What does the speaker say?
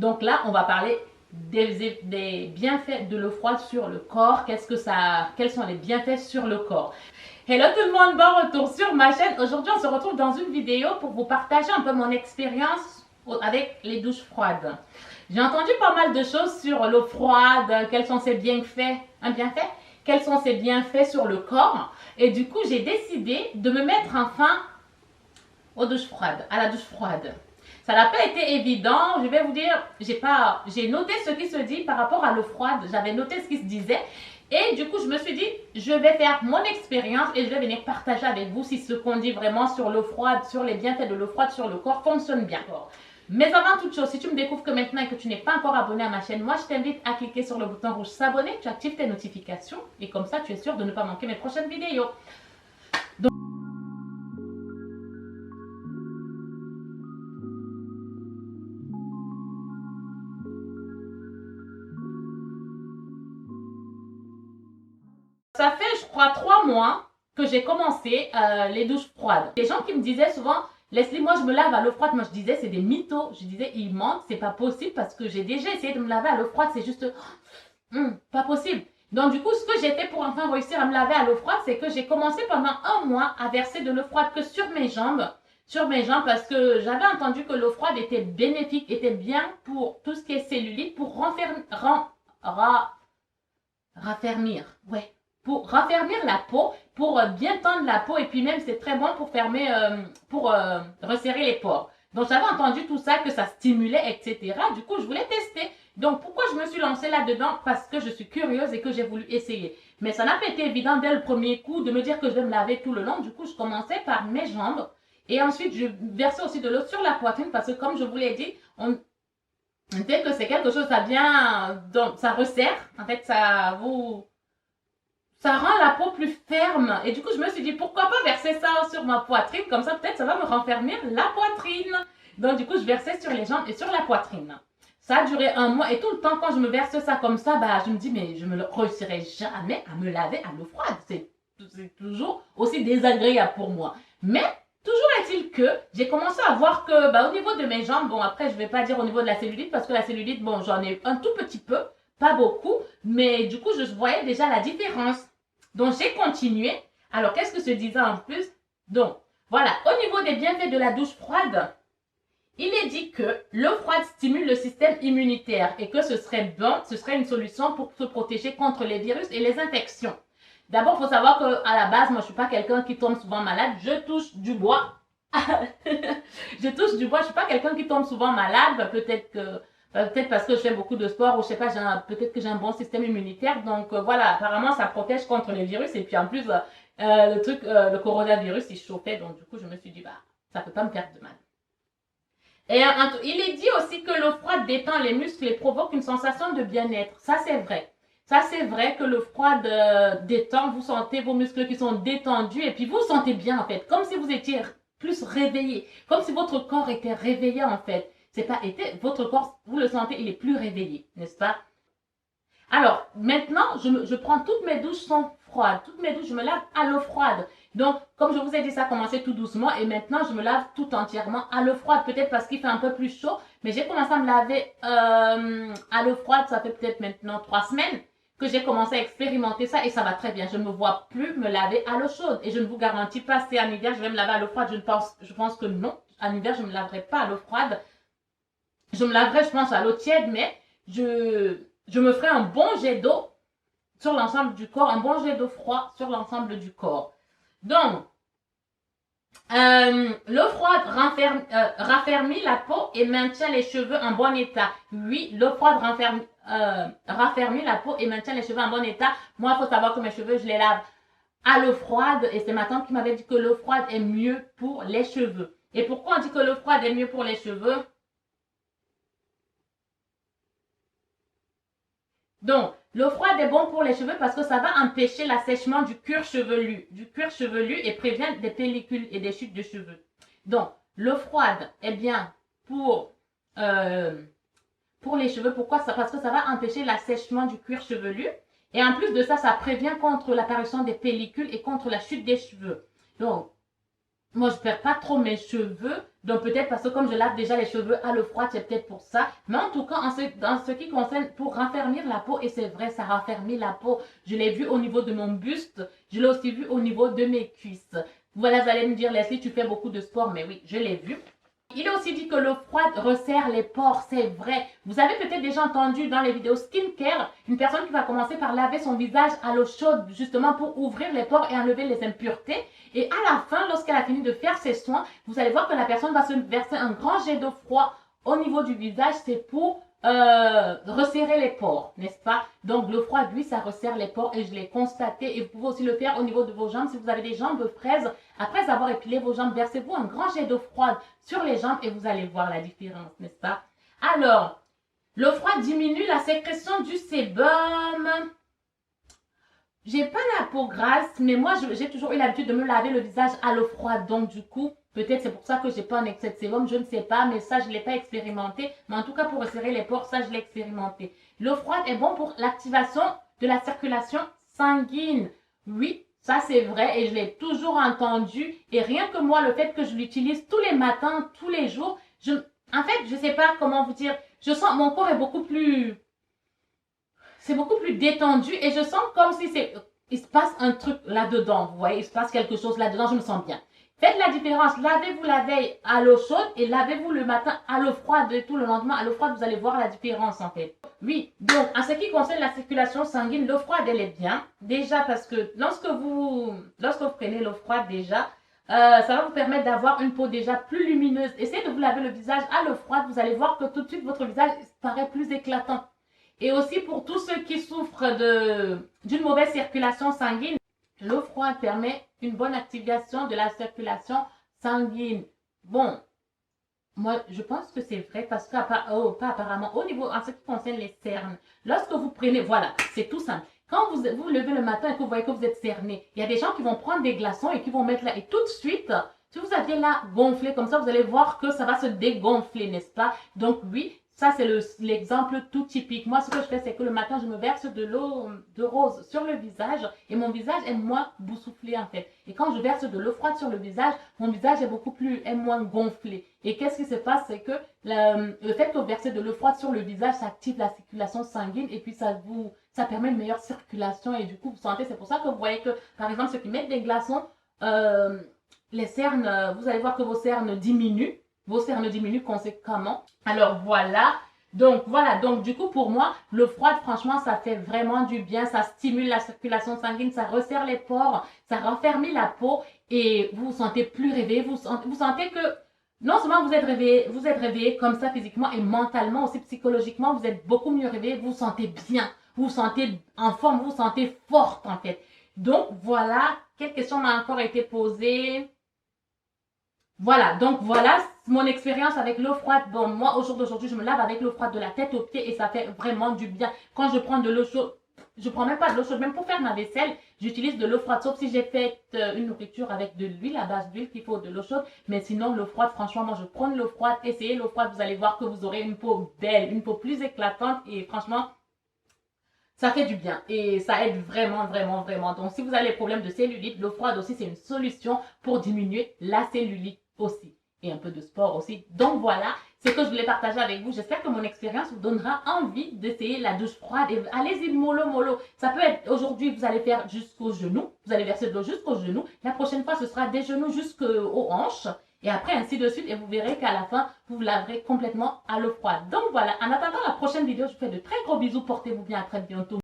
Donc là, on va parler des bienfaits de l'eau froide sur le corps. Quels sont les bienfaits sur le corps? Hello tout le monde, bon retour sur ma chaîne. Aujourd'hui, on se retrouve dans une vidéo pour vous partager un peu mon expérience avec les douches froides. J'ai entendu pas mal de choses sur l'eau froide, quels sont ses bienfaits, quels sont ses bienfaits sur le corps. Et du coup, j'ai décidé de me mettre enfin aux douches froides, à la douche froide. Ça n'a pas été évident, je vais vous dire, j'ai noté ce qui se dit par rapport à l'eau froide, j'avais noté ce qui se disait. Et du coup, je me suis dit, je vais faire mon expérience et je vais venir partager avec vous si ce qu'on dit vraiment sur l'eau froide, sur les bienfaits de l'eau froide sur le corps fonctionne bien. Mais avant toute chose, si tu me découvres que maintenant et que tu n'es pas encore abonné à ma chaîne, moi je t'invite à cliquer sur le bouton rouge s'abonner, tu actives tes notifications et comme ça tu es sûr de ne pas manquer mes prochaines vidéos. Donc, ça fait, je crois, 3 mois que j'ai commencé les douches froides. Les gens qui me disaient souvent, Leslie, moi je me lave à l'eau froide. Moi je disais, c'est des mythos. Je disais, ils mentent, c'est pas possible parce que j'ai déjà essayé de me laver à l'eau froide. C'est juste, pas possible. Donc du coup, ce que j'ai fait pour enfin réussir à me laver à l'eau froide, c'est que j'ai commencé pendant 1 mois à verser de l'eau froide que sur mes jambes. Sur mes jambes parce que j'avais entendu que l'eau froide était bénéfique, était bien pour tout ce qui est cellulite, pour raffermir. Ouais. Pour raffermir la peau, pour bien tendre la peau et puis même c'est très bon pour resserrer les pores. Donc j'avais entendu tout ça, que ça stimulait, etc. Du coup, je voulais tester. Donc pourquoi je me suis lancée là-dedans? Parce que je suis curieuse et que j'ai voulu essayer. Mais ça n'a pas été évident dès le premier coup de me dire que je vais me laver tout le long. Du coup, je commençais par mes jambes et ensuite je versais aussi de l'eau sur la poitrine parce que comme je vous l'ai dit, on sait que c'est quelque chose, ça vient, donc ça resserre. En fait, ça rend la peau plus ferme. Et du coup, je me suis dit, pourquoi pas verser ça sur ma poitrine? Comme ça, peut-être, ça va me renfermer la poitrine. Donc, du coup, je versais sur les jambes et sur la poitrine. Ça a duré 1 mois. Et tout le temps, quand je me verse ça comme ça, bah, je me dis, mais je ne réussirai jamais à me laver à l'eau froide. C'est toujours aussi désagréable pour moi. Mais, toujours est-il que j'ai commencé à voir que, bah, au niveau de mes jambes, bon, après, je vais pas dire au niveau de la cellulite, parce que la cellulite, bon, j'en ai un tout petit peu, pas beaucoup. Mais du coup, je voyais déjà la différence. Donc, j'ai continué. Alors, qu'est-ce que se disait en plus? Donc, voilà, au niveau des bienfaits de la douche froide, il est dit que l'eau froide stimule le système immunitaire et que ce serait bon, ce serait une solution pour se protéger contre les virus et les infections. D'abord, il faut savoir qu'à la base, moi, je ne suis pas quelqu'un qui tombe souvent malade. Je touche du bois. Je touche du bois. Je ne suis pas quelqu'un qui tombe souvent malade. Peut-être parce que je fais beaucoup de sport ou je sais pas, peut-être que j'ai un bon système immunitaire. Donc voilà, apparemment ça protège contre les virus. Et puis en plus, le coronavirus, il chauffait. Donc du coup, je me suis dit, bah, ça peut pas me faire de mal. Et il est dit aussi que l'eau froide détend les muscles et provoque une sensation de bien-être. Ça, c'est vrai. Ça, c'est vrai que l'eau froide détend. Vous sentez vos muscles qui sont détendus et puis vous vous sentez bien en fait. Comme si vous étiez plus réveillé. Comme si votre corps était réveillé en fait. C'est pas été, votre corps, vous le sentez, il est plus réveillé, n'est-ce pas? Alors, maintenant, je prends toutes mes douches sont froides. Toutes mes douches, je me lave à l'eau froide. Donc, comme je vous ai dit, ça a commencé tout doucement et maintenant, je me lave tout entièrement à l'eau froide. Peut-être parce qu'il fait un peu plus chaud, mais j'ai commencé à me laver à l'eau froide, ça fait peut-être maintenant 3 semaines que j'ai commencé à expérimenter ça et ça va très bien. Je ne me vois plus me laver à l'eau chaude et je ne vous garantis pas si en hiver, je vais me laver à l'eau froide. Je pense que non. En hiver, je ne me laverai pas à l'eau froide. Je me laverai, je pense, à l'eau tiède, mais je me ferai un bon jet d'eau sur l'ensemble du corps, un bon jet d'eau froid sur l'ensemble du corps. Donc, l'eau froide raffermit la peau et maintient les cheveux en bon état. Oui, l'eau froide raffermit la peau et maintient les cheveux en bon état. Moi, il faut savoir que mes cheveux, je les lave à l'eau froide et c'est ma tante qui m'avait dit que l'eau froide est mieux pour les cheveux. Et pourquoi on dit que l'eau froide est mieux pour les cheveux? Donc, l'eau froide est bon pour les cheveux parce que ça va empêcher l'assèchement du cuir chevelu, et prévient des pellicules et des chutes de cheveux. Donc, l'eau froide est bien pour les cheveux. Pourquoi ça? Parce que ça va empêcher l'assèchement du cuir chevelu. Et en plus de ça, ça prévient contre l'apparition des pellicules et contre la chute des cheveux. Donc, moi, je perds pas trop mes cheveux. Donc, peut-être parce que comme je lave déjà les cheveux à l'eau froide, c'est peut-être pour ça. Mais en tout cas, dans ce qui concerne pour raffermir la peau, et c'est vrai, ça raffermit la peau. Je l'ai vu au niveau de mon buste. Je l'ai aussi vu au niveau de mes cuisses. Voilà, vous allez me dire, Leslie, tu fais beaucoup de sport. Mais oui, je l'ai vu. Il est aussi dit que l'eau froide resserre les pores, c'est vrai. Vous avez peut-être déjà entendu dans les vidéos skincare, une personne qui va commencer par laver son visage à l'eau chaude, justement pour ouvrir les pores et enlever les impuretés. Et à la fin, lorsqu'elle a fini de faire ses soins, vous allez voir que la personne va se verser un grand jet d'eau froid au niveau du visage. C'est pour resserrer les pores, n'est-ce pas? Donc l'eau froide, lui, ça resserre les pores et je l'ai constaté. Et vous pouvez aussi le faire au niveau de vos jambes. Si vous avez des jambes fraises, après avoir épilé vos jambes, versez-vous un grand jet d'eau froide sur les jambes et vous allez voir la différence, n'est-ce pas? Alors, l'eau froide diminue la sécrétion du sébum. J'ai pas la peau grasse, mais moi, j'ai toujours eu l'habitude de me laver le visage à l'eau froide. Donc, du coup, peut-être c'est pour ça que j'ai pas un excès de sébum, je ne sais pas, mais ça, je l'ai pas expérimenté. Mais en tout cas, pour resserrer les pores, ça, je l'ai expérimenté. L'eau froide est bon pour l'activation de la circulation sanguine. Oui, ça, c'est vrai et je l'ai toujours entendu. Et rien que moi, le fait que je l'utilise tous les matins, tous les jours, en fait, je sais pas comment vous dire, je sens, mon corps est beaucoup plus détendu et je sens comme si il se passe un truc là-dedans, vous voyez, il se passe quelque chose là-dedans, je me sens bien. Faites la différence, lavez-vous la veille à l'eau chaude et lavez-vous le matin à l'eau froide et tout le lendemain à l'eau froide, vous allez voir la différence en fait. Oui, donc en ce qui concerne la circulation sanguine, l'eau froide elle est bien, déjà parce que lorsque vous prenez l'eau froide déjà, ça va vous permettre d'avoir une peau déjà plus lumineuse. Essayez de vous laver le visage à l'eau froide, vous allez voir que tout de suite votre visage paraît plus éclatant. Et aussi pour tous ceux qui souffrent d'une mauvaise circulation sanguine, l'eau froide permet une bonne activation de la circulation sanguine. Bon, moi je pense que c'est vrai parce que, pas apparemment, au niveau, en ce qui concerne les cernes, lorsque vous prenez, voilà, c'est tout simple. Quand vous vous levez le matin et que vous voyez que vous êtes cerné, il y a des gens qui vont prendre des glaçons et qui vont mettre là. Et tout de suite, si vous aviez là gonflé comme ça, vous allez voir que ça va se dégonfler, n'est-ce pas? Donc oui, ça, c'est l'exemple tout typique. Moi, ce que je fais, c'est que le matin, je me verse de l'eau de rose sur le visage et mon visage est moins boussouflé en fait. Et quand je verse de l'eau froide sur le visage, mon visage est moins gonflé. Et qu'est-ce qui se passe, c'est que le fait que vous versez de l'eau froide sur le visage, ça active la circulation sanguine et puis ça permet une meilleure circulation et du coup, vous sentez, c'est pour ça que vous voyez que, par exemple, ceux qui mettent des glaçons, les cernes, vous allez voir que vos cernes diminuent. Vos cernes diminuent conséquemment. Alors voilà. Donc du coup pour moi, l'eau froide, franchement, ça fait vraiment du bien. Ça stimule la circulation sanguine, ça resserre les pores, ça raffermit la peau et vous vous sentez plus réveillé. Vous sentez que non seulement vous êtes réveillé comme ça physiquement et mentalement, aussi psychologiquement, vous êtes beaucoup mieux réveillé. Vous vous sentez bien, vous vous sentez en forme, vous vous sentez forte en fait. Donc voilà, quelle question m'a encore été posée? Voilà, donc voilà mon expérience avec l'eau froide. Bon, moi, au jour d'aujourd'hui, je me lave avec l'eau froide de la tête aux pieds et ça fait vraiment du bien. Quand je prends de l'eau chaude, je prends même pas de l'eau chaude, même pour faire ma vaisselle, j'utilise de l'eau froide. Sauf si j'ai fait une nourriture avec de l'huile, à base d'huile, qu'il faut de l'eau chaude. Mais sinon, l'eau froide, franchement, moi, je prends de l'eau froide. Essayez l'eau froide, vous allez voir que vous aurez une peau belle, une peau plus éclatante et franchement, ça fait du bien et ça aide vraiment, vraiment, vraiment. Donc, si vous avez des problèmes de cellulite, l'eau froide aussi, c'est une solution pour diminuer la cellulite aussi. Et un peu de sport aussi. Donc, voilà, c'est ce que je voulais partager avec vous. J'espère que mon expérience vous donnera envie d'essayer la douche froide. Et allez-y, mollo, mollo. Ça peut être, aujourd'hui, vous allez faire jusqu'aux genoux. Vous allez verser de l'eau jusqu'aux genoux. La prochaine fois, ce sera des genoux jusqu'aux hanches. Et après, ainsi de suite. Et vous verrez qu'à la fin, vous vous laverez complètement à l'eau froide. Donc, voilà. En attendant la prochaine vidéo, je vous fais de très gros bisous. Portez-vous bien. À très bientôt.